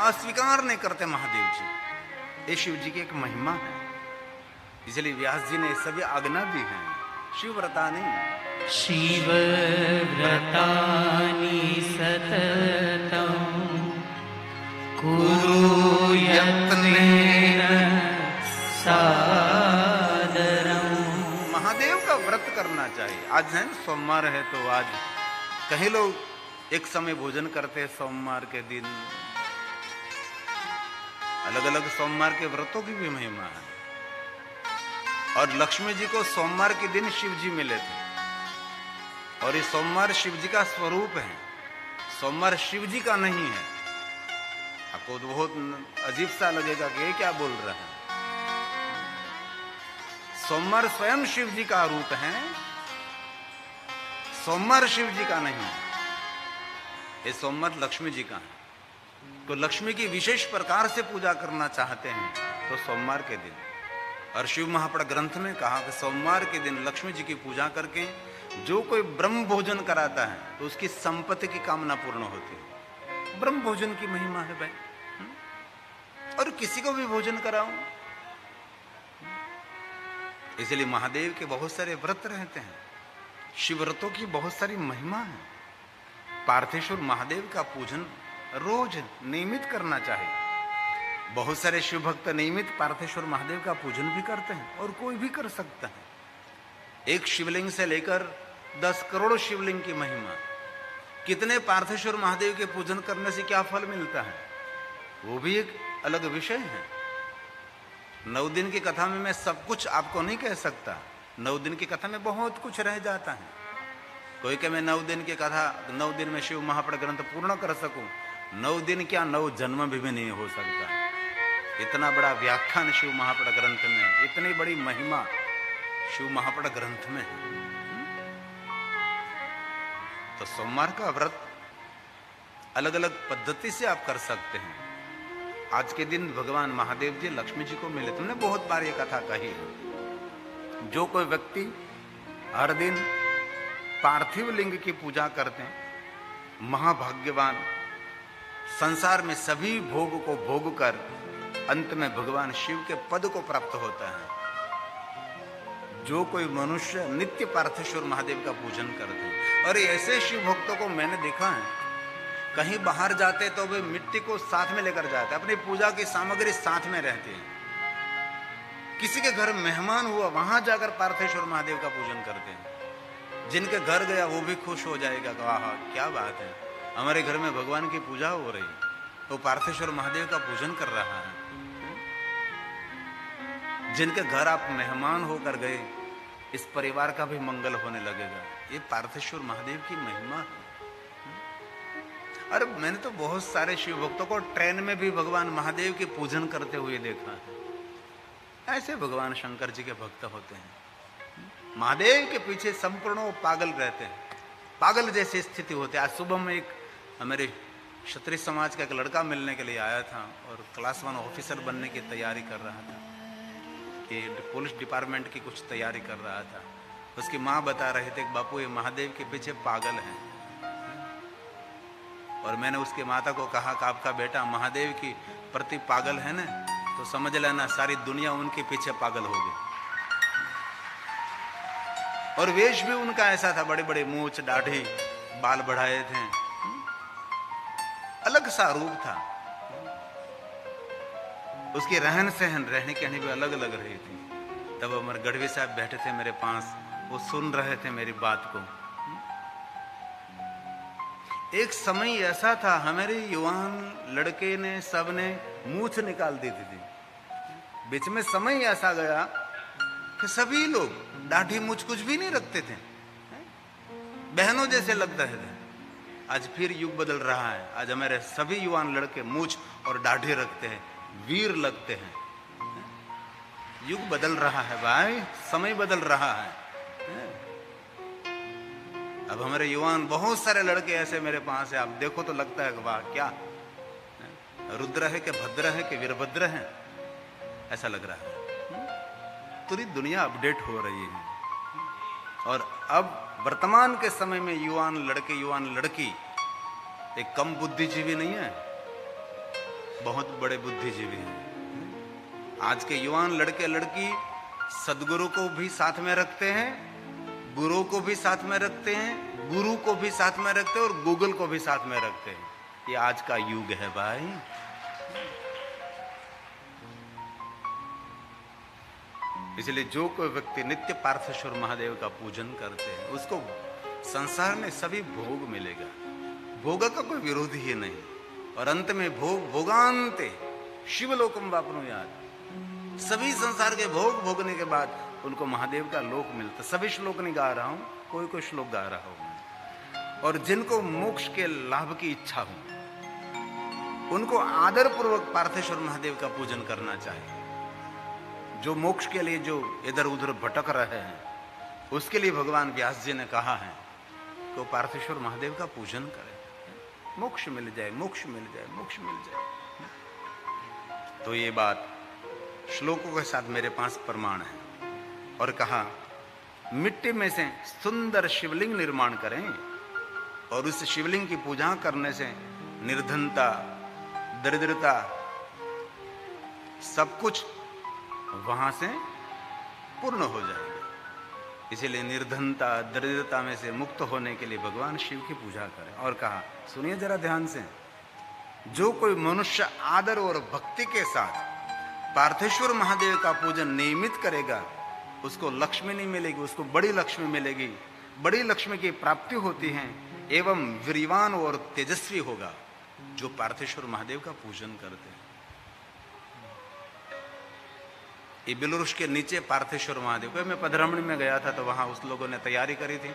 अस्वीकार नहीं करते महादेव जी। ये शिव जी की एक महिमा है, इसलिए व्यास जी ने सभी आज्ञा दी है। शिव व्रतानि शिव व्रतानि सततं कुरु यत्नेन सादरम्। महादेव का व्रत करना चाहिए। आज है ना सोमवार है, तो आज कहीं लोग एक समय भोजन करते हैं सोमवार के दिन। अलग अलग सोमवार के व्रतों की भी महिमा है। और लक्ष्मी जी को सोमवार के दिन शिव जी मिले थे, और ये सोमवार शिव जी का स्वरूप है, सोमवार शिव जी का नहीं है। आपको तो बहुत अजीब सा लगेगा कि ये क्या बोल रहा है। सोमवार स्वयं शिव जी का रूप है, सोमवार शिव जी का नहीं है। ये सोमवार लक्ष्मी जी का है। तो लक्ष्मी की विशेष प्रकार से पूजा करना चाहते हैं तो सोमवार के दिन। और शिव महापुराण ग्रंथ में कहा कि सोमवार के दिन लक्ष्मी जी की पूजा करके जो कोई ब्रह्म भोजन कराता है तो उसकी संपत्ति की कामना पूर्ण होती है। ब्रह्म भोजन की महिमा है भाई। और किसी को भी भोजन कराऊं, इसलिए महादेव के बहुत सारे व्रत रहते हैं। शिव व्रतों की बहुत सारी महिमा है। पार्थेश्वर महादेव का पूजन रोज नियमित करना चाहिए। बहुत सारे शिव भक्त नियमित पार्थेश्वर महादेव का पूजन भी करते हैं, और कोई भी कर सकता है। एक शिवलिंग से लेकर 10 करोड़ शिवलिंग की महिमा। कितने पार्थेश्वर महादेव के पूजन करने से क्या फल मिलता है, वो भी एक अलग विषय है। 9 दिन की कथा में मैं सब कुछ आपको नहीं कह सकता। 9 दिन की कथा में बहुत कुछ रह जाता है। कोई कहे मैं 9 दिन की कथा 9 दिन में शिव महापुराण ग्रंथ पूर्ण कर सकूं, 9 दिन क्या 9 जन्म भी नहीं हो सकता। इतना बड़ा व्याख्यान शिव महापुराण ग्रंथ में, इतनी बड़ी महिमा शिव महापुराण ग्रंथ में है। तो सोमवार का व्रत अलग अलग पद्धति से आप कर सकते हैं। आज के दिन भगवान महादेव जी लक्ष्मी जी को मिले। तुमने बहुत बार ये कथा कही है। जो कोई व्यक्ति हर दिन पार्थिव लिंग की पूजा करते हैं, महाभाग्यवान, संसार में सभी भोग को भोग कर अंत में भगवान शिव के पद को प्राप्त होता है। जो कोई मनुष्य नित्य पार्थेश्वर महादेव का पूजन करते हैं, और ऐसे शिव भक्तों को मैंने देखा है, कहीं बाहर जाते तो वे मिट्टी को साथ में लेकर जाते, अपनी पूजा की सामग्री साथ में रहती है। किसी के घर मेहमान हुआ, वहां जाकर पार्थेश्वर महादेव का पूजन करते हैं। जिनके घर गया वो भी खुश हो जाएगा, वाह क्या बात है, हमारे घर में भगवान की पूजा हो रही, तो पार्थेश्वर महादेव का पूजन कर रहा है। जिनके घर आप मेहमान होकर गए, इस परिवार का भी मंगल होने लगेगा। ये पार्थेश्वर महादेव की महिमा है। अरे मैंने तो बहुत सारे शिव भक्तों को ट्रेन में भी भगवान महादेव के पूजन करते हुए देखा है। ऐसे भगवान शंकर जी के भक्त होते हैं। महादेव के पीछे संपूर्ण वो पागल रहते हैं, पागल जैसी स्थिति होती है। आज सुबह में एक मेरे क्षत्रिय समाज का एक लड़का मिलने के लिए आया था, और क्लास 1 ऑफिसर बनने की तैयारी कर रहा था, कि पुलिस डिपार्टमेंट की कुछ तैयारी कर रहा था। उसकी माँ बता रहे थे कि बापू ये महादेव के पीछे पागल है। और मैंने उसकी माता को कहा कि आपका बेटा महादेव की प्रति पागल है ना, तो समझ लेना सारी दुनिया उनके पीछे पागल होगी। और वेश भी उनका ऐसा था, बड़े बड़े मूछ दाढ़ी बाल बढ़ाए थे, अलग सा रूप था। उसकी रहन सहन रहने कहने भी अलग अलग रही थी। तब अमर गढ़वी साहब बैठे थे मेरे पास, वो सुन रहे थे मेरी बात को। एक समय ऐसा था, हमारे युवान लड़के ने सबने मूछ निकाल दी थी। बीच में समय ऐसा गया कि सभी लोग दाढ़ी मूछ कुछ भी नहीं रखते थे, बहनों जैसे लगते थे। आज फिर युग बदल रहा है। आज हमारे सभी युवान लड़के मूछ और दाढ़ी रखते हैं, वीर लगते हैं। युग बदल रहा है भाई, समय बदल रहा है। अब हमारे युवान बहुत सारे लड़के ऐसे मेरे पास है, आप देखो तो लगता है वाह क्या रुद्र है कि भद्र है कि वीरभद्र है, ऐसा लग रहा है। पूरी दुनिया अपडेट हो रही है। और अब वर्तमान के समय में युवान लड़के युवान लड़की एक कम बुद्धिजीवी नहीं है। बहुत बड़े बुद्धिजीवी हैं। आज के युवान लड़के लड़की सदगुरु को भी साथ में रखते हैं, गुरु को भी साथ में रखते हैं, गुरु को भी साथ में रखते हैं और गूगल को भी साथ में रखते हैं। ये आज का युग है भाई। इसलिए जो कोई व्यक्ति नित्य पार्थेश्वर महादेव का पूजन करते हैं उसको संसार में सभी भोग मिलेगा, भोग का कोई विरोध ही नहीं। और अंत में भोग भोगांते शिवलोकम वापनुयात्, सभी संसार के भोग भोगने के बाद उनको महादेव का लोक मिलता। सभी श्लोक नहीं गा रहा हूं, कोई कोई श्लोक गा रहा हूं। और जिनको मोक्ष के लाभ की इच्छा हो उनको आदर पूर्वक पार्थेश्वर महादेव का पूजन करना चाहिए। जो मोक्ष के लिए जो इधर उधर भटक रहे हैं उसके लिए भगवान व्यास जी ने कहा है तो पार्थेश्वर महादेव का पूजन करें, मोक्ष मिल जाए, मोक्ष मिल जाए, मोक्ष मिल जाए। तो ये बात श्लोकों के साथ मेरे पास प्रमाण है। और कहा मिट्टी में से सुंदर शिवलिंग निर्माण करें और उस शिवलिंग की पूजा करने से निर्धनता, दरिद्रता, सब कुछ वहां से पूर्ण हो जाएगा। इसीलिए निर्धनता, दरिद्रता में से मुक्त होने के लिए भगवान शिव की पूजा करें। और कहा सुनिए जरा ध्यान से, जो कोई मनुष्य आदर और भक्ति के साथ पार्थेश्वर महादेव का पूजन नियमित करेगा उसको लक्ष्मी नहीं मिलेगी, उसको बड़ी लक्ष्मी मिलेगी, बड़ी लक्ष्मी की प्राप्ति होती है एवं वीरवान और तेजस्वी होगा जो पार्थेश्वर महादेव का पूजन करते हैं। ये बेलुरुष के नीचे पार्थेश्वर महादेव को, मैं पधरामणी में गया था तो वहां उस लोगों ने तैयारी करी थी।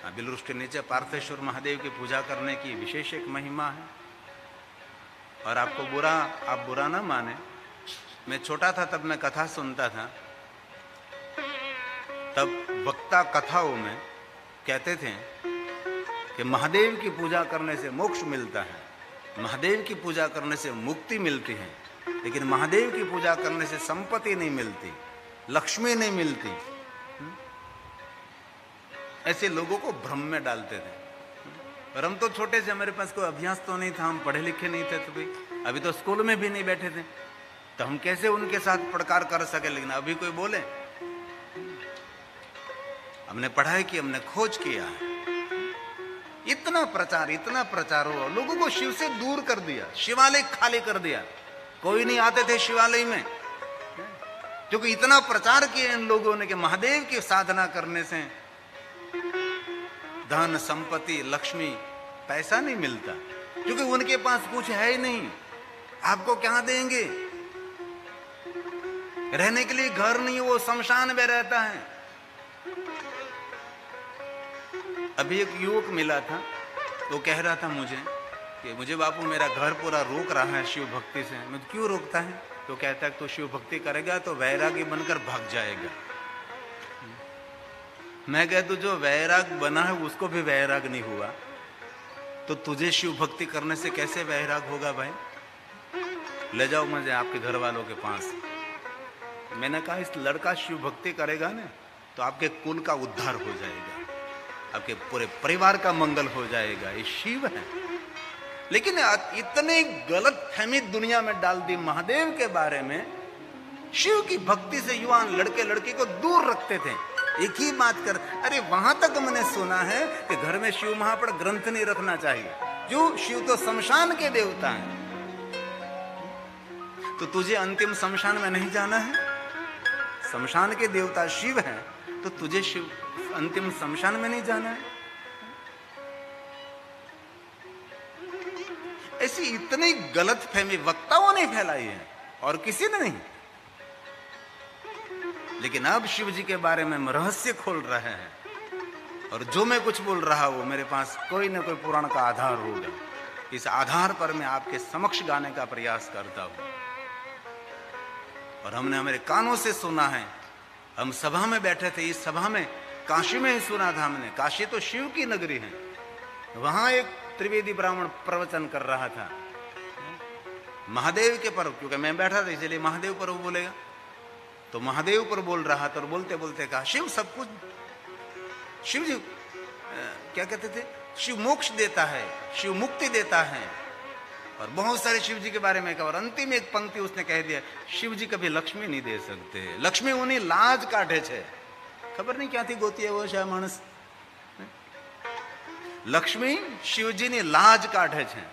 बेलुरुष के नीचे पार्थेश्वर महादेव की पूजा करने की विशेष एक महिमा है। और आप बुरा ना माने, मैं छोटा था तब मैं कथा सुनता था, तब वक्ता कथाओं में कहते थे कि महादेव की पूजा करने से मोक्ष मिलता है, महादेव की पूजा करने से मुक्ति मिलती है, लेकिन महादेव की पूजा करने से संपत्ति नहीं मिलती, लक्ष्मी नहीं मिलती। ऐसे लोगों को भ्रम में डालते थे। और हम तो छोटे से, हमारे पास कोई अभ्यास तो नहीं था, हम पढ़े लिखे नहीं थे, तो भाई अभी तो स्कूल में भी नहीं बैठे थे, तो हम कैसे उनके साथ प्रकार कर सके। लेकिन अभी कोई बोले, हमने पढ़ाई की, हमने खोज किया, इतना प्रचार हुआ, लोगों को शिव से दूर कर दिया, शिवालय खाली कर दिया, कोई नहीं आते थे शिवालय में, क्योंकि इतना प्रचार किया इन लोगों ने कि महादेव की साधना करने से धन, संपत्ति, लक्ष्मी, पैसा नहीं मिलता, क्योंकि उनके पास कुछ है ही नहीं। आपको क्या देंगे? रहने के लिए घर नहीं, वो शमशान में रहता है। अभी एक युवक मिला था, तो कह रहा था मुझे कि मुझे बापू मेरा घर पूरा रोक रहा है शिव भक्ति से। मैं तो क्यों रोकता है? तो कहता है तो शिव भक्ति करेगा तो वैरागी बनकर भाग जाएगा। मैं कहता हूं जो वैराग बना है उसको भी वैराग नहीं हुआ, तो तुझे शिव भक्ति करने से कैसे वैराग होगा भाई? ले जाओ मुझे आपके घर वालों के पास। मैंने कहा इस लड़का शिव भक्ति करेगा ना तो आपके कुल का उद्धार हो जाएगा, आपके पूरे परिवार का मंगल हो जाएगा, ये शिव है। लेकिन इतने गलत फहमी दुनिया में डाल दी महादेव के बारे में, शिव की भक्ति से युवान लड़के लड़की को दूर रखते थे। एक ही बात कर, अरे वहां तक मैंने सुना है कि घर में शिव महापड़ ग्रंथ नहीं रखना चाहिए, जो शिव तो शमशान के देवता हैं। तो तुझे अंतिम शमशान में नहीं जाना है? शमशान के देवता शिव हैं, तो तुझे शिव अंतिम शमशान में नहीं जाना है? ऐसी इतनी गलत फहमी वक्ताओं ने फैलाई है और किसी ने नहीं। लेकिन अब शिव जी के बारे में हम रहस्य खोल रहे हैं, और जो मैं कुछ बोल रहा हूं मेरे पास कोई ना कोई पुराण का आधार होगा। इस आधार पर मैं आपके समक्ष गाने का प्रयास करता हूं। और हमने हमारे कानों से सुना है, हम सभा में बैठे थे, इस सभा में काशी में ही सुना था हमने। काशी तो शिव की नगरी है, वहां एक त्रिवेदी ब्राह्मण प्रवचन कर रहा था महादेव के पर्व, क्योंकि मैं बैठा था इसलिए महादेव पर्व बोलेगा, तो महादेव पर बोल रहा था। और बोलते बोलते कहा शिव सब कुछ, शिव जी क्या कहते थे, शिव मोक्ष देता है, शिव मुक्ति देता है, और बहुत सारे शिव जी के बारे में कहा, और अंतिम एक पंक्ति उसने कह दिया, शिव जी कभी लक्ष्मी नहीं दे सकते, लक्ष्मी उन्हीं लाज काटे छे। खबर नहीं क्या थी गोती वो शायद मानस, लक्ष्मी शिवजी ने लाज काटे छे।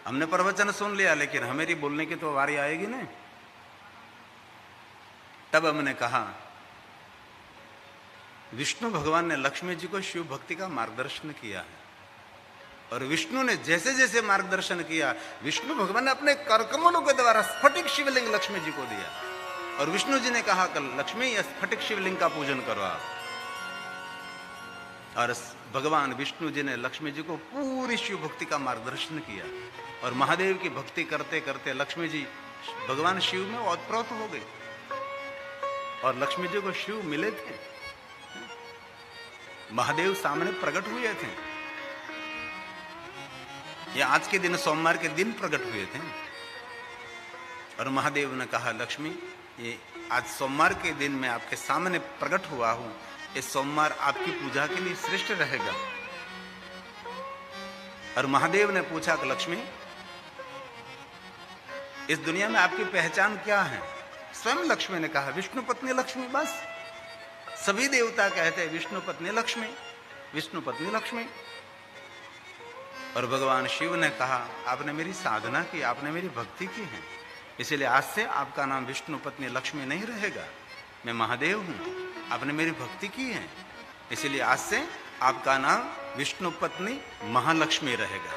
हमने प्रवचन सुन लिया, लेकिन हमेरी बोलने की तो वारी आएगी ना। तब हमने कहा विष्णु भगवान ने लक्ष्मी जी को शिव भक्ति का मार्गदर्शन किया है, और विष्णु ने जैसे जैसे मार्गदर्शन किया, विष्णु भगवान ने अपने करकमलों के द्वारा स्फटिक शिवलिंग लक्ष्मी जी को दिया, और विष्णु जी ने कहा कि लक्ष्मी यह स्फटिक शिवलिंग का पूजन करो आप। और भगवान विष्णु जी ने लक्ष्मी जी को पूरी शिव भक्ति का मार्गदर्शन किया, और महादेव की भक्ति करते करते लक्ष्मी जी भगवान शिव में ओतप्रोत हो गई, और लक्ष्मी जी को शिव मिले थे, महादेव सामने प्रकट हुए थे। ये आज के दिन सोमवार के दिन प्रकट हुए थे, और महादेव ने कहा लक्ष्मी ये आज सोमवार के दिन मैं आपके सामने प्रकट हुआ हूं, ये सोमवार आपकी पूजा के लिए श्रेष्ठ रहेगा। और महादेव ने पूछा कि लक्ष्मी इस दुनिया में आपकी पहचान क्या है? स्वयं लक्ष्मी ने कहा विष्णु पत्नी लक्ष्मी। बस सभी देवता कहते हैं विष्णु पत्नी लक्ष्मी, विष्णु पत्नी लक्ष्मी। और भगवान शिव ने कहा आपने मेरी साधना की, आपने मेरी भक्ति की है, इसलिए आज से आपका नाम विष्णु पत्नी लक्ष्मी नहीं रहेगा, मैं महादेव हूं, आपने मेरी भक्ति की है, इसलिए आज से आपका नाम विष्णु पत्नी महालक्ष्मी रहेगा।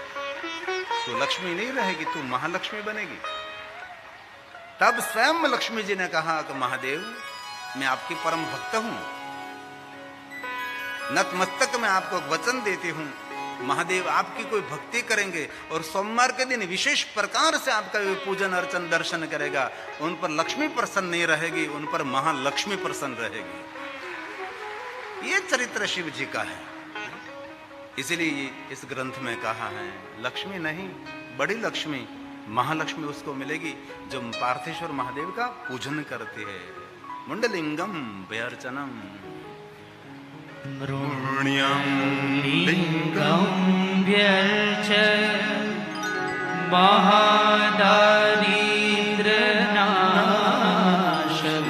तो लक्ष्मी नहीं रहेगी, तू महालक्ष्मी बनेगी। तब स्वयं लक्ष्मी जी ने कहा कि महादेव मैं आपकी परम भक्त हूं, नतमस्तक मैं आपको वचन देती हूं, महादेव आपकी कोई भक्ति करेंगे और सोमवार के दिन विशेष प्रकार से आपका पूजन अर्चन दर्शन करेगा, उन पर लक्ष्मी प्रसन्न नहीं रहेगी, उन पर महालक्ष्मी प्रसन्न रहेगी। ये चरित्र शिव जी का है, इसलिए इस ग्रंथ में कहा है लक्ष्मी नहीं बड़ी लक्ष्मी महालक्ष्मी उसको मिलेगी जो पार्थेश्वर महादेव का पूजन करती है। मुंडलिंगम व्यर्चनम मृण्यं लिंगं व्यर्च महादारिद्र्यनाशकम्।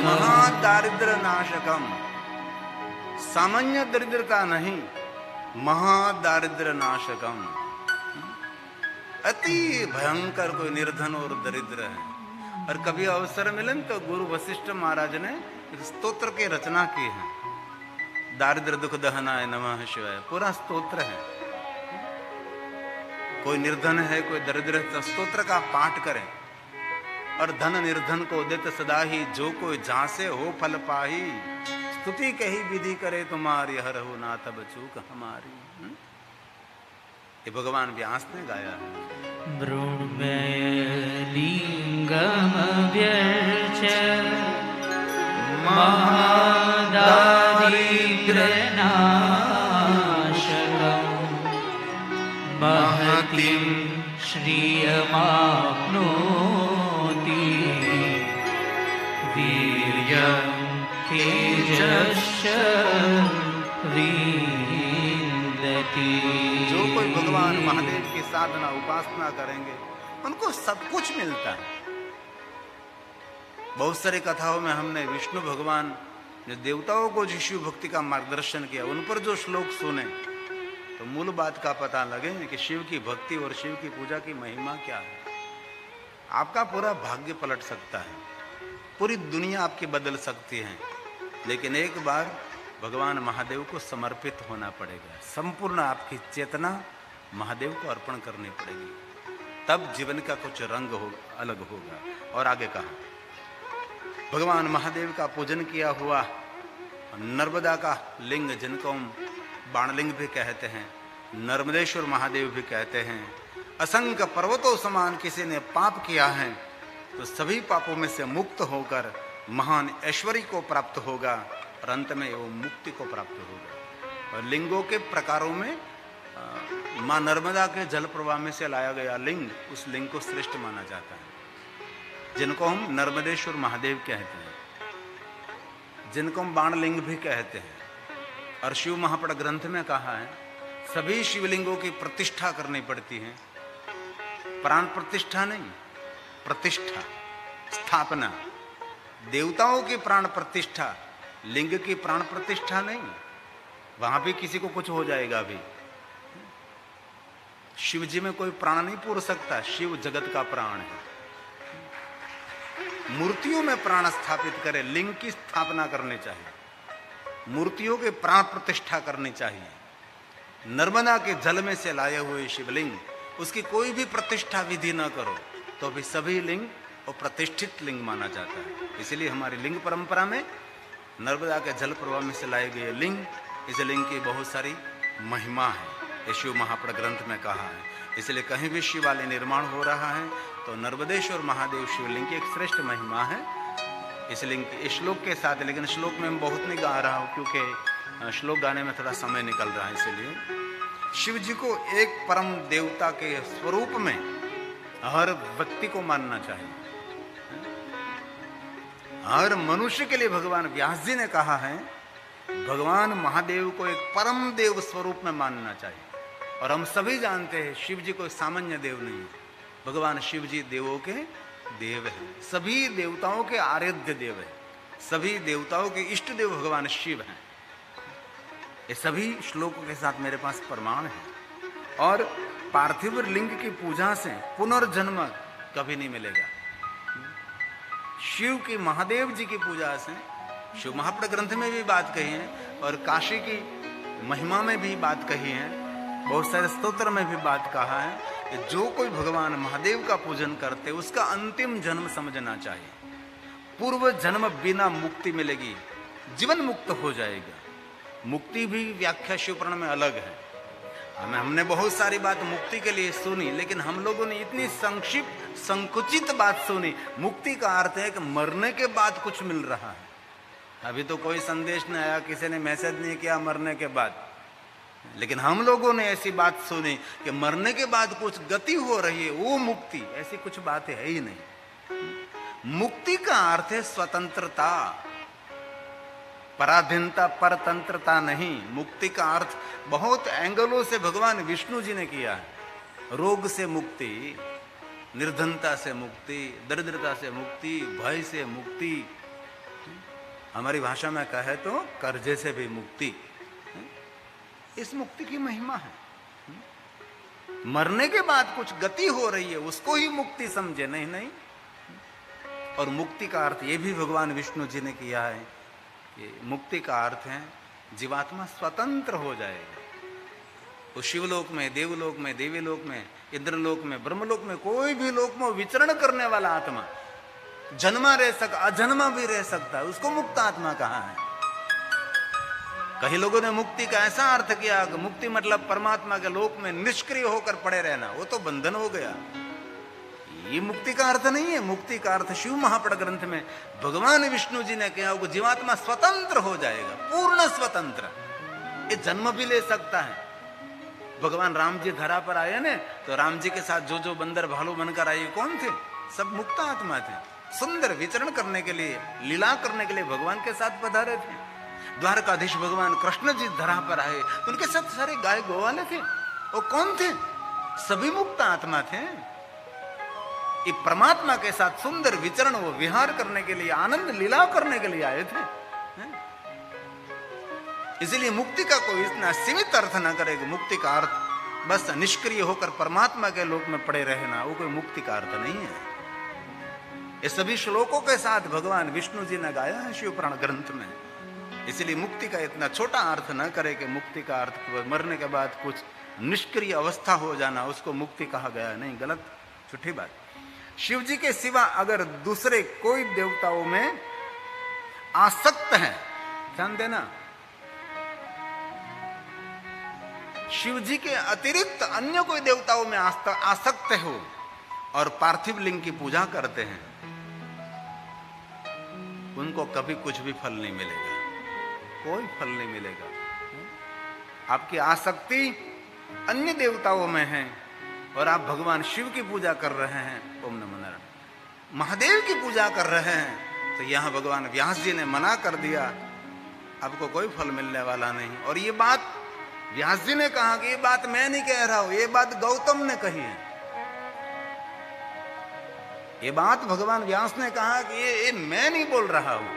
महादारिद्र्यनाशकम, सामान्य दरिद्रता नहीं, महादारिद्र्यनाशकम। अति भयंकर कोई निर्धन और दरिद्र है। और कभी अवसर मिले तो गुरु वशिष्ठ महाराज ने स्तोत्र की रचना की है, दारिद्र दुख दहनाय नमः शिवाय, पूरा स्तोत्र है। कोई निर्धन है कोई दरिद्र है तो स्तोत्र का पाठ करें। और धन निर्धन को देत सदा ही, जो कोई झांसे हो फल पाही, स्तुति कही विधि करे तुम्हारी, हरहु नाथ बचूक हमारी। ये भगवान व्यास ने गाया है। मृण्मयलिङ्गं व्यर्च महादारिद्र्यनाशकम्, महतीं श्रियमाप्नोति, वीर्यं तेजश्च विन्दति। जो कोई भगवान महादेव की साधना उपासना करेंगे उनको सब कुछ मिलता है। बहुत सारी कथाओं में हमने विष्णु भगवान जो देवताओं को जो शिव भक्ति का मार्गदर्शन किया, उन पर जो श्लोक सुने तो मूल बात का पता लगे कि शिव की भक्ति और शिव की पूजा की महिमा क्या है। आपका पूरा भाग्य पलट सकता है, पूरी दुनिया आपकी बदल सकती है, लेकिन एक बार भगवान महादेव को समर्पित होना पड़ेगा। संपूर्ण आपकी चेतना महादेव को अर्पण करनी पड़ेगी, तब जीवन का कुछ रंग अलग होगा। और आगे कहा भगवान महादेव का पूजन किया हुआ नर्मदा का लिंग, जिनको हम बाणलिंग भी कहते हैं, नर्मदेश्वर महादेव भी कहते हैं, असंख्य पर्वतों समान किसी ने पाप किया है तो सभी पापों में से मुक्त होकर महान ऐश्वर्य को प्राप्त होगा, और अंत में वो मुक्ति को प्राप्त होगा। और लिंगों के प्रकारों में माँ नर्मदा के जल प्रवाह में से लाया गया लिंग, उस लिंग को श्रेष्ठ माना जाता है, जिनको हम नर्मदेश्वर महादेव कहते हैं, जिनको हम बाणलिंग भी कहते हैं। और शिव महापड़ ग्रंथ में कहा है सभी शिवलिंगों की प्रतिष्ठा करनी पड़ती है, प्राण प्रतिष्ठा नहीं, प्रतिष्ठा, स्थापना। देवताओं की प्राण प्रतिष्ठा, लिंग की प्राण प्रतिष्ठा नहीं। वहां भी किसी को कुछ हो जाएगा। अभी शिव जी में कोई प्राण नहीं पूर सकता, शिव जगत का प्राण है। मूर्तियों में प्राण स्थापित करे, लिंग की स्थापना करनी चाहिए, मूर्तियों के प्राण प्रतिष्ठा करनी चाहिए। नर्मदा के जल में से लाए हुए शिवलिंग, उसकी कोई भी प्रतिष्ठा विधि न करो तो भी सभी लिंग और प्रतिष्ठित लिंग माना जाता है। इसलिए हमारी लिंग परंपरा में नर्मदा के जल प्रवाह में से लाए गए लिंग, इस लिंग की बहुत सारी महिमा है, ये शिव महापुराण ग्रंथ में कहा है। इसलिए कहीं भी शिवालय निर्माण हो रहा है तो नर्मदेश्वर महादेव शिवलिंग की एक श्रेष्ठ महिमा है। इस लिंग इस श्लोक के साथ, लेकिन श्लोक में मैं बहुत नहीं गा रहा हूँ क्योंकि श्लोक गाने में थोड़ा समय निकल रहा है। इसलिए शिव जी को एक परम देवता के स्वरूप में हर व्यक्ति को मानना चाहिए। हर मनुष्य के लिए भगवान व्यास जी ने कहा है, भगवान महादेव को एक परम देव स्वरूप में मानना चाहिए। और हम सभी जानते हैं शिव जी कोई सामान्य देव नहीं है, भगवान शिव जी देवों के देव है, सभी देवताओं के आराध्य देव है, सभी देवताओं के इष्ट देव भगवान शिव हैं। ये सभी श्लोकों के साथ मेरे पास प्रमाण है। और पार्थिव लिंग की पूजा से पुनर्जन्म कभी नहीं मिलेगा। शिव की, महादेव जी की पूजा से, शिव महापुराण ग्रंथ में भी बात कही है और काशी की महिमा में भी बात कही है, बहुत सारे स्तोत्र में भी बात कहा है कि जो कोई भगवान महादेव का पूजन करते उसका अंतिम जन्म समझना चाहिए। पूर्व जन्म बिना मुक्ति मिलेगी, जीवन मुक्त हो जाएगा। मुक्ति भी व्याख्या शिव पुराण में अलग है। हमने बहुत सारी बात मुक्ति के लिए सुनी, लेकिन हम लोगों ने इतनी संक्षिप्त संकुचित बात सुनी। मुक्ति का अर्थ है कि मरने के बाद कुछ मिल रहा है। अभी तो कोई संदेश नहीं आया, किसी ने मैसेज नहीं किया मरने के बाद, लेकिन हम लोगों ने ऐसी बात सुनी कि मरने के बाद कुछ गति हो रही है, वो मुक्ति। ऐसी कुछ बात है ही नहीं। मुक्ति का अर्थ है स्वतंत्रता, पराधीनता, परतंत्रता नहीं। मुक्ति का अर्थ बहुत एंगलों से भगवान विष्णु जी ने किया है। रोग से मुक्ति, निर्धनता से मुक्ति, दरिद्रता से मुक्ति, भय से मुक्ति, हमारी भाषा में कहे तो कर्जे से भी मुक्ति। इस मुक्ति की महिमा है। मरने के बाद कुछ गति हो रही है, उसको ही मुक्ति समझे, नहीं। और मुक्ति का अर्थ ये भी भगवान विष्णु जी ने किया है कि मुक्ति का अर्थ है जीवात्मा स्वतंत्र हो जाएगा। तो शिवलोक में, देवलोक में, देवीलोक में, इंद्रलोक में, ब्रह्मलोक में, कोई भी लोक में विचरण करने वाला आत्मा जन्मा रह सकता, अजन्मा भी रह सकता है, उसको मुक्त आत्मा कहा है। कई लोगों ने मुक्ति का ऐसा अर्थ किया कि मुक्ति मतलब परमात्मा के लोक में निष्क्रिय होकर पड़े रहना, वो तो बंधन हो गया। ये मुक्ति का अर्थ नहीं है। मुक्ति का अर्थ शिव महापुराण ग्रंथ में भगवान विष्णु जी ने कहा कि जीवात्मा स्वतंत्र हो जाएगा, पूर्ण स्वतंत्र। ये जन्म भी ले सकता है। भगवान राम जी धरा पर आए ना, तो राम जी के साथ जो बंदर भालू बनकर आए कौन थे? सब मुक्त आत्मा थे। सुंदर विचरण करने के लिए, लीला करने के लिए भगवान के साथ पधारे थे। द्वारकाधीश भगवान कृष्ण जी धरा पर आए तो उनके साथ सारे गाय गोवाले थे। वो कौन थे? सभी मुक्त आत्मा थे। ये परमात्मा के साथ सुंदर विचरण, वो विहार करने के लिए, आनंद लीला करने के लिए आए थे। इसलिए मुक्ति का कोई इतना सीमित अर्थ ना करे कि मुक्ति का अर्थ बस निष्क्रिय होकर परमात्मा के लोक में पड़े रहना, वो कोई मुक्ति का अर्थ नहीं है। ये सभी श्लोकों के साथ भगवान विष्णु जी ने गाया है शिव पुराण ग्रंथ में। इसलिए मुक्ति का इतना छोटा अर्थ न करे कि मुक्ति का अर्थ मरने के बाद कुछ निष्क्रिय अवस्था हो जाना, उसको मुक्ति कहा गया नहीं, गलत, झूठी बात। शिव जी के सिवा अगर दूसरे कोई देवताओं में आसक्त है, ध्यान देना, शिव जी के अतिरिक्त अन्य कोई देवताओं में आसक्त हो और पार्थिव लिंग की पूजा करते हैं, उनको कभी कुछ भी फल नहीं मिलेगा, कोई फल नहीं मिलेगा। आपकी आसक्ति अन्य देवताओं में है और आप भगवान शिव की पूजा कर रहे हैं, ओम नमो नारायण, महादेव की पूजा कर रहे हैं, तो यहां भगवान व्यास जी ने मना कर दिया, आपको कोई फल मिलने वाला नहीं। और ये बात व्यास जी ने कहा कि ये बात मैं नहीं कह रहा हूं, ये बात गौतम ने कही है। ये बात भगवान व्यास ने कहा कि ये मैं नहीं बोल रहा हूं,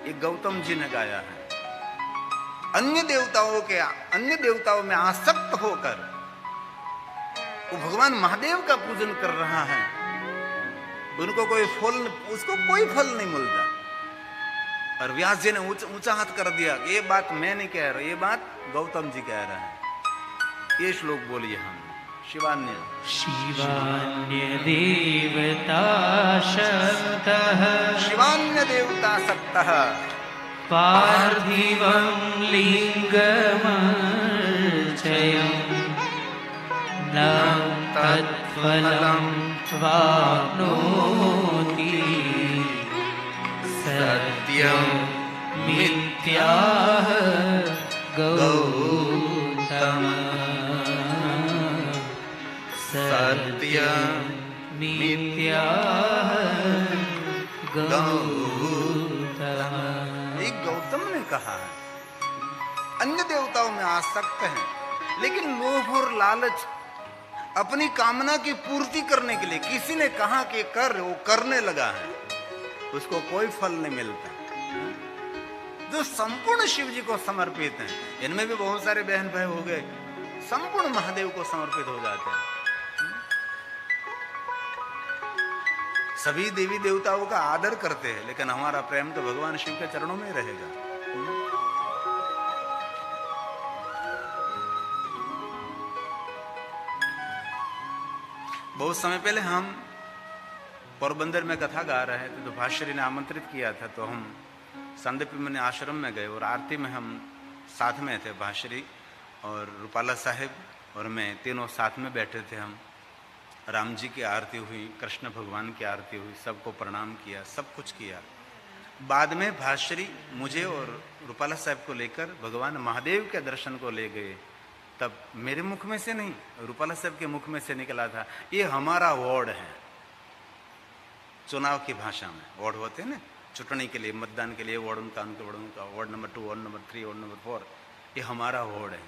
ये गौतम जी ने गाया है। अन्य देवताओं में आसक्त होकर वो भगवान महादेव का पूजन कर रहा है, उसको कोई फल नहीं मिलता। और व्यास जी ने ऊंचा हाथ कर दिया, ये बात मैं नहीं कह रहा, ये बात गौतम जी कह रहे हैं। ये श्लोक बोलिए हम। शिवान्य देवता शक्तः शिवान्य देवता शक्तः पार्थिवं लिंगमर्चयम् न तत्फलं वाप्नोति सत्यं मिथ्याः गौतम सत्यं मिथ्याः गौतम। गौतम ने कहा है अन्य देवताओं में आसक्त हैं, लेकिन लोभ और लालच अपनी कामना की पूर्ति करने के लिए किसी ने कहा कि कर, वो करने लगा है, उसको कोई फल नहीं मिलता। जो संपूर्ण शिव जी को समर्पित हैं, इनमें भी बहुत सारे बहन भाई हो गए, संपूर्ण महादेव को समर्पित हो जाते हैं। सभी देवी देवताओं का आदर करते हैं, लेकिन हमारा प्रेम तो भगवान शिव के चरणों में रहेगा। बहुत समय पहले हम पोरबंदर में कथा गा रहे थे, तो भाष्यरी ने आमंत्रित किया था, तो हम संदीप मुनि आश्रम में गए और आरती में हम साथ में थे। भाष्यरी और रूपाला साहेब और मैं तीनों साथ में बैठे थे। हम राम जी की आरती हुई, कृष्ण भगवान की आरती हुई, सबको प्रणाम किया, सब कुछ किया। बाद में भाष्यरी मुझे और रूपाला साहब को लेकर भगवान महादेव के दर्शन को ले गए। तब मेरे मुख में से नहीं, रूपाला साहब के मुख में से निकला था, ये हमारा वार्ड है। चुनाव की भाषा में वार्ड होते हैं ना, चुटनी के लिए, मतदान के लिए वार्ड उनका, ward number 2, ward number 3, ward number 4, ये हमारा वार्ड है।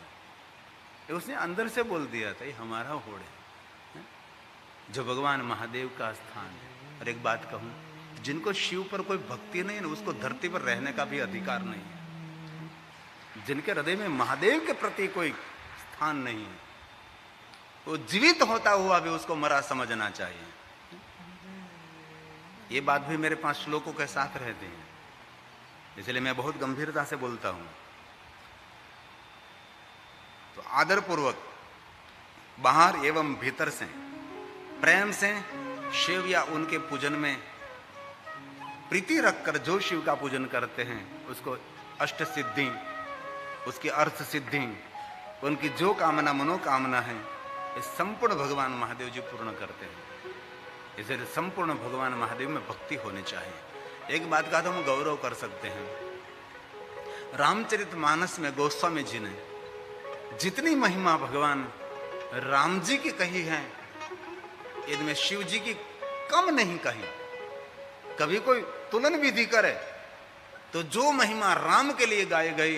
ये उसने अंदर से बोल दिया था, ये हमारा वार्ड है, जो भगवान महादेव का स्थान है। और एक बात कहूं, जिनको शिव पर कोई भक्ति नहीं है, उसको धरती पर रहने का भी अधिकार नहीं है। जिनके हृदय में महादेव के प्रति कोई स्थान नहीं है, वो जीवित होता हुआ भी उसको मरा समझना चाहिए। ये बात भी मेरे 5 श्लोकों के साथ रहते हैं, इसलिए मैं बहुत गंभीरता से बोलता हूं। तो आदर पूर्वक बाहर एवं भीतर से प्रेम से शिव या उनके पूजन में प्रीति रखकर जो शिव का पूजन करते हैं, उसको अष्ट सिद्धि, उसकी अर्थ सिद्धि, उनकी जो कामना मनोकामना है, ये संपूर्ण भगवान महादेव जी पूर्ण करते हैं। इसलिए संपूर्ण भगवान महादेव में भक्ति होनी चाहिए। एक बात का तो हम गौरव कर सकते हैं, रामचरितमानस में गोस्वामी जी ने जितनी महिमा भगवान राम जी की कही है, इनमें शिव जी की कम नहीं कही। कभी कोई तुलन विधि करे तो जो महिमा राम के लिए गाई गई,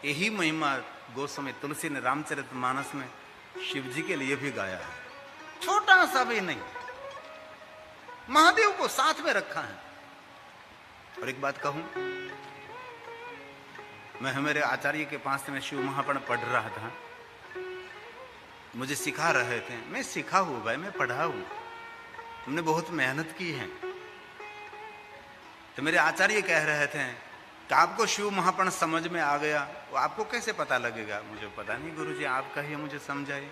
यही महिमा गोस्वामी तुलसी ने रामचरितमानस में शिव जी के लिए भी गाया है। छोटा सा भी नहीं, महादेव को साथ में रखा है। और एक बात कहूं, मैं मेरे आचार्य के पास से मैं शिव महापुराण पढ़ रहा था, मुझे सिखा रहे थे। मैं सीखा हूं भाई, मैं पढ़ा हूं, हमने बहुत मेहनत की है। तो मेरे आचार्य कह रहे थे कि आपको शिव महापुराण समझ में आ गया, वो आपको कैसे पता लगेगा? मुझे पता नहीं गुरुजी, आप कहिए, मुझे समझाइए।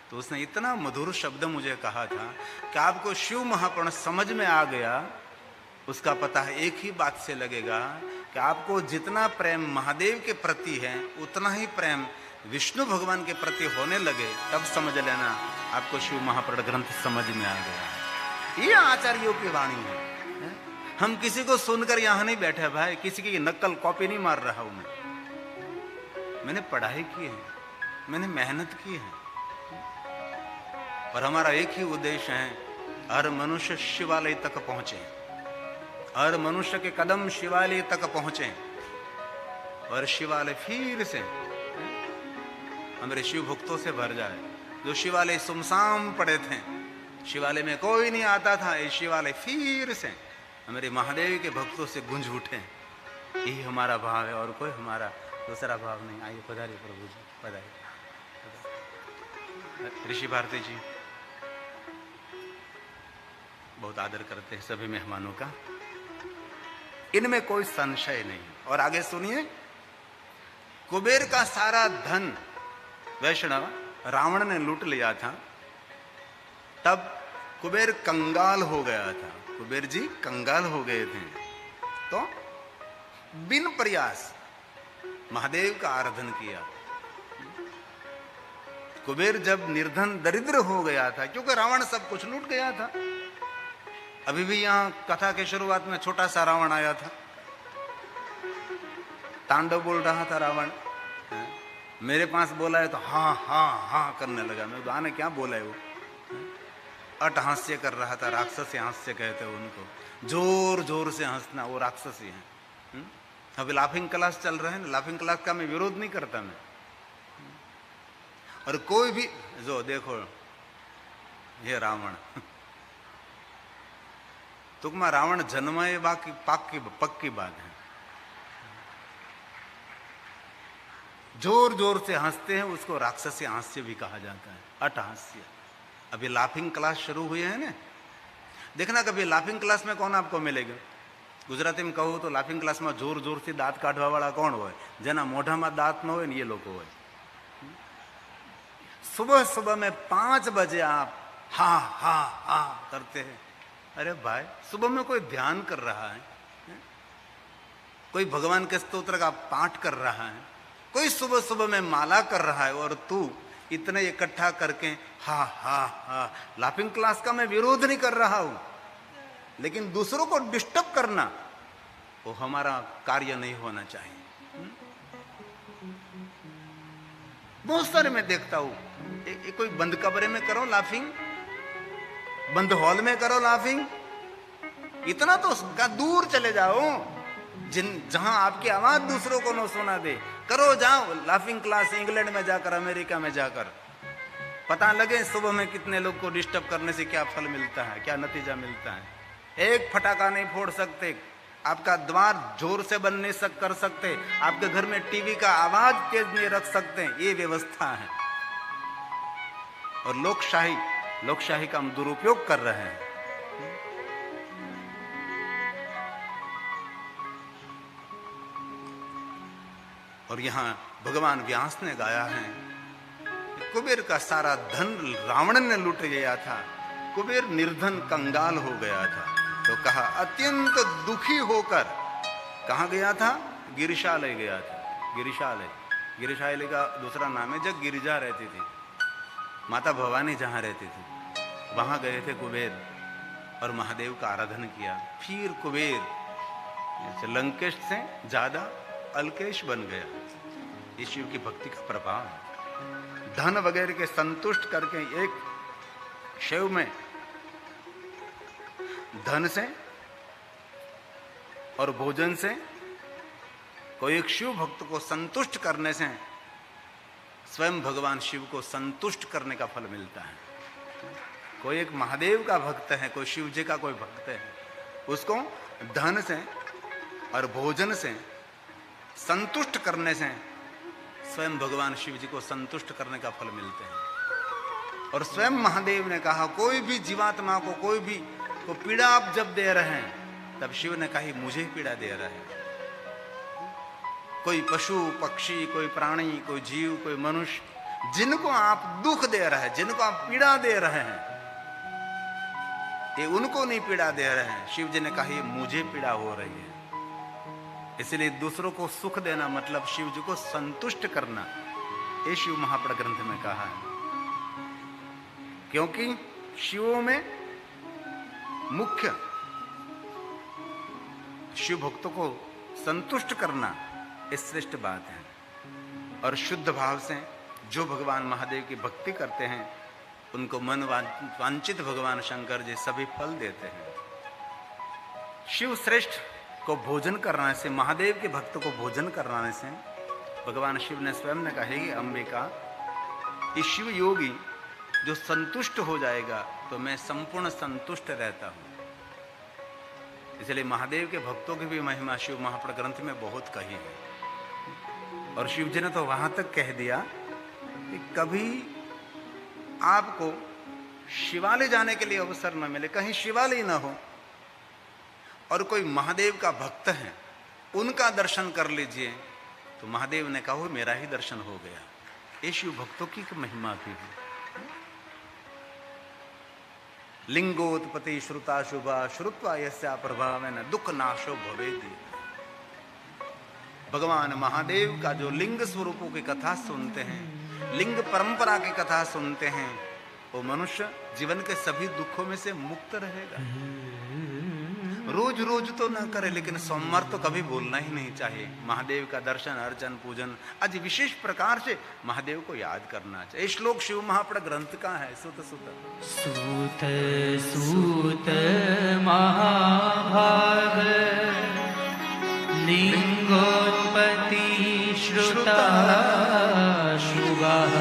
तो उसने इतना मधुर शब्द मुझे कहा था कि आपको शिव महापुराण समझ में आ गया, उसका पता है एक ही बात से लगेगा कि आपको जितना प्रेम महादेव के प्रति है, उतना ही प्रेम विष्णु भगवान के प्रति होने लगे, तब समझ लेना आपको शिव महापुराण ग्रंथ समझ में आ गया। ये आचार्यों की वाणी है। हम किसी को सुनकर यहां नहीं बैठे भाई, किसी की नकल कॉपी नहीं मार रहा हूं मैंने पढ़ाई की है, मैंने मेहनत की है, और हमारा एक ही उद्देश्य है, हर मनुष्य शिवालय तक पहुंचे, हर मनुष्य के कदम शिवालय तक पहुंचे, और शिवालय फिर से हमारे शिव भक्तों से भर जाए। जो शिवालय सुमसाम पड़े थे, शिवालय में कोई नहीं आता था, ये शिवालय फिर से हमारे महादेव के भक्तों से गूंज उठे। यही हमारा भाव है और कोई हमारा दूसरा भाव नहीं। आइए पधारिए प्रभु जी, पधारिए। ऋषि भारती जी बहुत आदर करते हैं सभी मेहमानों का, इनमें कोई संशय नहीं। और आगे सुनिए, कुबेर का सारा धन वैष्णव रावण ने लूट लिया था, तब कुबेर कंगाल हो गया था। कुबेर जी कंगाल हो गए थे, तो बिन प्रयास महादेव का आराधन किया। कुबेर जब निर्धन दरिद्र हो गया था, क्योंकि रावण सब कुछ लूट गया था। अभी भी यहां कथा के शुरुआत में छोटा सा रावण आया था, तांडव बोल रहा था रावण। मेरे पास बोला है तो हाँ हाँ हाँ करने लगा। मैं आने क्या बोला है वो, अटहास्य कर रहा था। राक्षसी हास्य कहते हैं उनको, जोर जोर से हंसना, वो राक्षसी है। अभी लाफिंग क्लास चल रहे हैं, लाफिंग क्लास का मैं विरोध नहीं करता मैं। और कोई भी जो देखो ये रावण टूंकमा रावण जन्म ये बाकी पक्की बात है। जोर जोर से हंसते हैं, उसको राक्षसी हास्य भी कहा जाता है, अटहास्य। अभी लाफिंग क्लास शुरू हुई है ना, देखना कभी लाफिंग क्लास में कौन आपको मिलेगा। गुजराती में कहूँ तो लाफिंग क्लास में जोर जोर से दांत काढ़वा वाला कौन हो, जेना मोढ़ा में दांत न हो, ये लोग हो। सुबह सुबह में 5 बजे आप हा हा हा करते हैं। अरे भाई, सुबह में कोई ध्यान कर रहा है, कोई भगवान के स्तोत्र का पाठ कर रहा है, कोई सुबह सुबह में माला कर रहा है, और तू इतने इकट्ठा करके हा हा हा। लाफिंग क्लास का मैं विरोध नहीं कर रहा हूं, लेकिन दूसरों को डिस्टर्ब करना वो हमारा कार्य नहीं होना चाहिए। बहुत सारे मैं देखता हूं, कोई बंद कमरे में करो लाफिंग, बंद हॉल में करो लाफिंग, इतना तो दूर चले जाओ जहां आपकी आवाज दूसरों को न सुना दे, करो जाओ लाफिंग क्लास इंग्लैंड में जाकर, अमेरिका में जाकर, पता लगे सुबह में कितने लोग को डिस्टर्ब करने से क्या फल मिलता है, क्या नतीजा मिलता है। एक फटाका नहीं फोड़ सकते, आपका द्वार जोर से बंद नहीं कर सकते, आपके घर में टीवी का आवाज तेज नहीं रख सकते, ये व्यवस्था है। और लोकशाही का हम दुरुपयोग कर रहे हैं। और यहां भगवान व्यास ने गाया है, कुबेर का सारा धन रावण ने लूट गया था, कुबेर निर्धन कंगाल हो गया था। तो कहा अत्यंत दुखी होकर कहां गया था, गिरिशालय गया था। गिरिशालय का दूसरा नाम है जब गिरिजा रहती थी, माता भवानी जहां रहती थी, वहां गए थे कुबेर और महादेव का आराधन किया। फिर कुबेर लंकेश से ज्यादा अल्केश बन गया। ये शिव की भक्ति का प्रभाव है। धन वगैरह के संतुष्ट करके एक शिव में धन से और भोजन से कोई एक शिव भक्त को संतुष्ट करने से स्वयं भगवान शिव को संतुष्ट करने का फल मिलता है। कोई एक महादेव का भक्त है, कोई शिव जी का कोई भक्त है, उसको धन से और भोजन से संतुष्ट करने से स्वयं भगवान शिव जी को संतुष्ट करने का फल मिलते हैं। और स्वयं महादेव ने कहा, कोई भी जीवात्मा को कोई भी को पीड़ा आप जब दे रहे हैं, तब शिव ने कहा मुझे पीड़ा दे रहे हैं। कोई पशु पक्षी, कोई प्राणी, कोई जीव, कोई मनुष्य, जिनको आप दुख दे रहे हैं, जिनको आप पीड़ा दे रहे हैं, ये उनको नहीं पीड़ा दे रहे हैं। शिव जी ने कहा मुझे पीड़ा हो रही है। इसलिए दूसरों को सुख देना मतलब शिव जी को संतुष्ट करना, ये शिव महापड़ ग्रंथ में कहा है। क्योंकि शिवों में मुख्य शिव भक्तों को संतुष्ट करना ये श्रेष्ठ बात है। और शुद्ध भाव से जो भगवान महादेव की भक्ति करते हैं, उनको मन वांछित भगवान शंकर जी सभी फल देते हैं। शिव श्रेष्ठ को भोजन कराने से, महादेव के भक्त को भोजन कराने से भगवान शिव ने स्वयं ने कहा कि अंबिका ये शिव योगी जो संतुष्ट हो जाएगा तो मैं संपूर्ण संतुष्ट रहता हूं। इसलिए महादेव के भक्तों की भी महिमा शिव महापुराण ग्रंथ में बहुत कही है। और शिव जी ने तो वहां तक कह दिया कि कभी आपको शिवालय जाने के लिए अवसर न मिले, कहीं शिवालय न हो और कोई महादेव का भक्त है, उनका दर्शन कर लीजिए, तो महादेव ने कहा मेरा ही दर्शन हो गया। ये शिव भक्तों की महिमा भी है। लिंगोत्पत्ति श्रुता शुभा श्रुत्वा यस्या प्रभावेन दुख नाशो भवेति। भगवान महादेव का जो लिंग स्वरूपों की कथा सुनते हैं, लिंग परंपरा की कथा सुनते हैं, वो मनुष्य जीवन के सभी दुखों में से मुक्त रहेगा। रोज रोज तो न करे, लेकिन सोमवार तो कभी भूलना ही नहीं चाहिए। महादेव का दर्शन अर्चन पूजन आज विशेष प्रकार से महादेव को याद करना चाहिए। श्लोक शिव महापुराण ग्रंथ का है। सुत सुत सूत सूत महाभाग लिंगोत्पत्ति श्रुता शुभः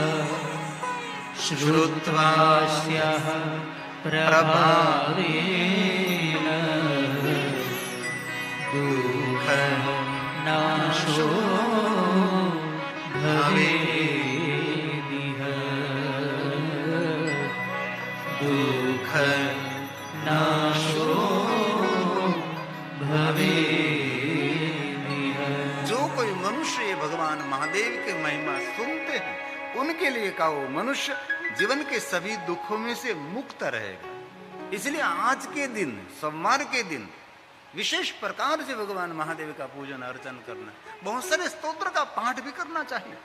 श्रुत्वा स्याः प्रभावेन दुःख नाशो भवेदिह। दुःख नाशो भवेदिह। जो कोई मनुष्य ये भगवान महादेव के महिमा सुनते हैं, उनके लिए का वो मनुष्य जीवन के सभी दुखों में से मुक्त रहेगा। इसलिए आज के दिन, सोमवार के दिन विशेष प्रकार से भगवान महादेव का पूजन अर्चन करना, बहुत सारे स्तोत्र का पाठ भी करना चाहिए।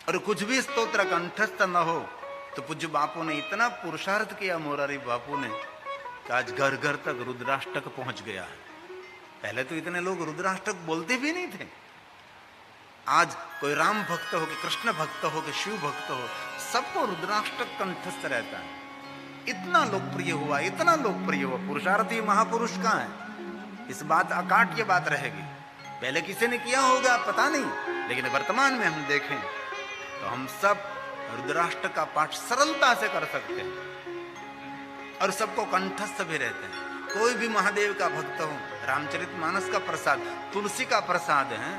और कुछ भी स्तोत्र कंठस्थ न हो तो पूज्य बापू ने इतना पुरुषार्थ किया, मोरारी बापू ने, कि आज घर घर तक रुद्राष्टक पहुंच गया है। पहले तो इतने लोग रुद्राष्टक बोलते भी नहीं थे। आज कोई राम भक्त हो कि कृष्ण भक्त हो कि शिव भक्त हो, सबको रुद्राष्टक कंठस्थ रहता है। इतना लोकप्रिय हुआ, इतना लोकप्रिय हुआ। पुरुषार्थी महापुरुष कहाँ है? इस बात अकाट की बात रहेगी। पहले किसी ने किया होगा पता नहीं, लेकिन वर्तमान में हम देखें तो हम सब रुद्राष्टक का पाठ सरलता से कर सकते हैं और सबको कंठस्थ भी रहते हैं। कोई भी महादेव का भक्त हो, रामचरितमानस का प्रसाद, तुलसी का प्रसाद है,